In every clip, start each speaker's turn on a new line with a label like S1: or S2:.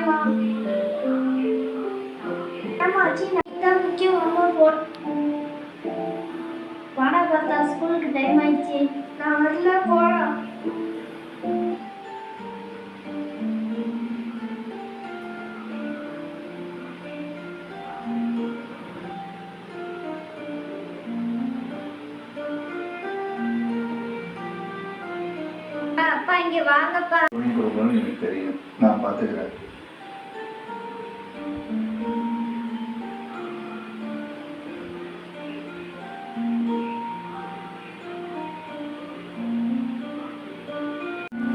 S1: வா. அம்மா சின்ன இதான் முக்கியம் அம்மா போ. வாடா பார்த்தா ஸ்கூலுக்கு டைம் ஆயிடுச்சு. நான் வரல போறேன். அப்பா இங்க வாங்கப்பா.
S2: எனக்கு தெரியும், நான் பாத்துக்கிறேன்.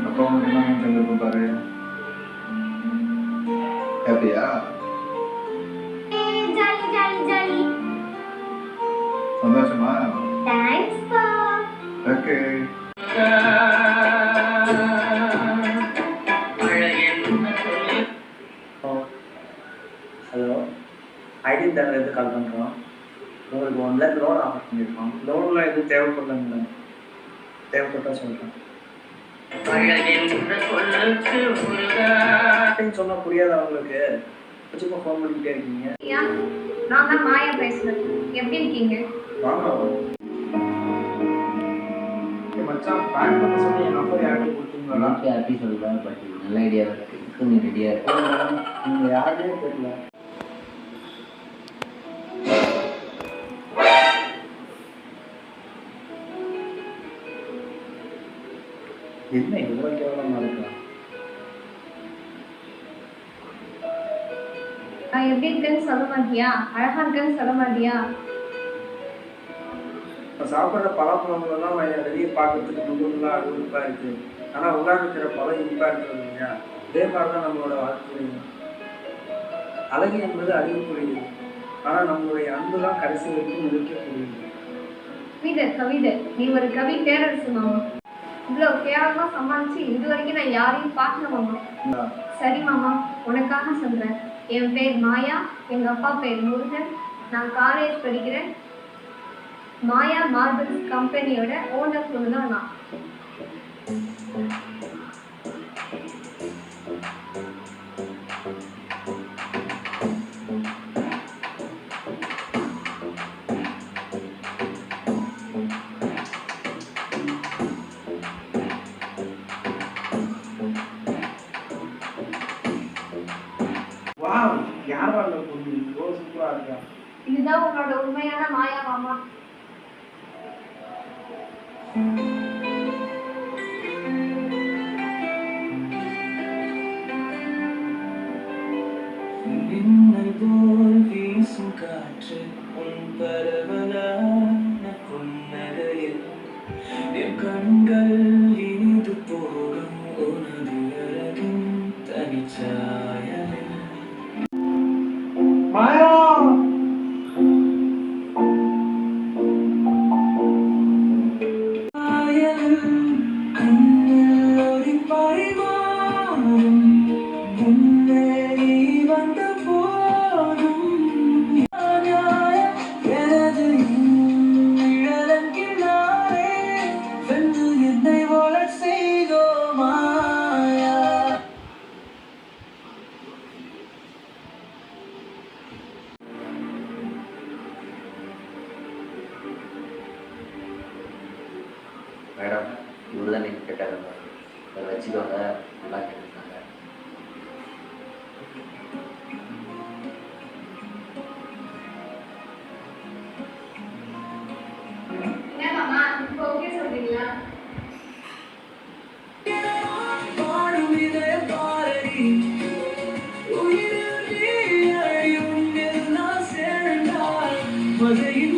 S2: அப்பா உனக்கு என்ன சந்தர்ப்பம் பாரு. ஹாப்பியா?
S1: Jolly jolly jolly.
S2: சந்தோஷமா?
S1: தேங்க்ஸ் பா.
S2: ஓகே.
S3: ஹலோ, ஐடி தரது கால் பண்ணுறோம். உங்களுக்கு 1 lakh லோன் ஆஃபர் பண்ணியிருக்கோம். லோனில் எதுவும் தேவைப்படலைங்களா? தேவைப்பட்டா சொல்கிறேன். சொன்னால் புரியாத அவங்களுக்கு வச்சுப்போ ஃபோன் பண்ணிக்கிட்டே இருக்கீங்க.
S1: நான் தான் மாயா பேசுகிறேன். எப்படி இருக்கீங்க?
S3: வாங்க மச்சான், பேங்க் பண்ண சொல்லி என் நம்பர் யார்கிட்ட கொடுத்தீங்களா?
S4: யார்ட்டி சொல்லலாம், பட் நல்ல ஐடியாவாக இருக்குது. நீ ரெடியாக இருக்கு.
S3: நீங்கள் யாருனே தெரியல. என்ன இவ்வளோ கேவலமாக இருக்கா?
S1: நான் எப்படி இருக்கேன்னு சொல்ல மாட்டியா? அழகா இருக்கேன்னு சொல்ல மாட்டியா?
S3: இப்போ சாப்பிட்ற பழப்பழங்கள்லாம் வெளியே பார்க்கறதுக்கு நுகர்லாம் அழுப்பாக இருக்குது. ஆனால் உள்ளாக இருக்கிற பழம் இனிப்பாக இருக்கிறது இல்லையா? இதே மாதிரி தான் நம்மளோட வாழ்க்கையும். அழகு என்பது அழிவுக்குரியது, ஆனால் நம்மளுடைய அன்பு தான் கடைசி வரைக்கும் நிற்கக்கூடியது.
S1: கவிதை நீ ஒரு கவி பேரரசு மாமா. இவ்வளோ கேவலமா சமாளிச்சு இது வரைக்கும் நான் யாரையும் பார்க்கல மாமா. சரி மாமா, உனக்காக சொல்றேன். என் பேர் மாயா, எங்க அப்பா பேர் முருகன். நான் காலேஜ் படிக்கிறேன். மாயா மார்பிள்ஸ் கம்பெனியோட ஓனர் பொண்ணு தான் நான்.
S3: யார் வாழ்ல பொண்ணு இவ்வளோ சூப்பராக இருக்கா?
S1: இதுதான் உன்னோட உண்மையான மாயா மாமா.
S5: போல் வீசும் காற்று உன் பரவலான புன்னகையில் என் கண்கள் இனிது போகும் உனது அழகின் தனிச்சாயலில்.
S3: மாயா,
S4: மேடம், இவ்வளோ தான் நீங்கள் கேட்டாங்க. அதை வச்சுக்கோங்க, நல்லா கேட்டுருக்காங்க.
S1: என்ன மாமா, இப்போ ஓகே சொல்றீங்களா?
S5: மதையில்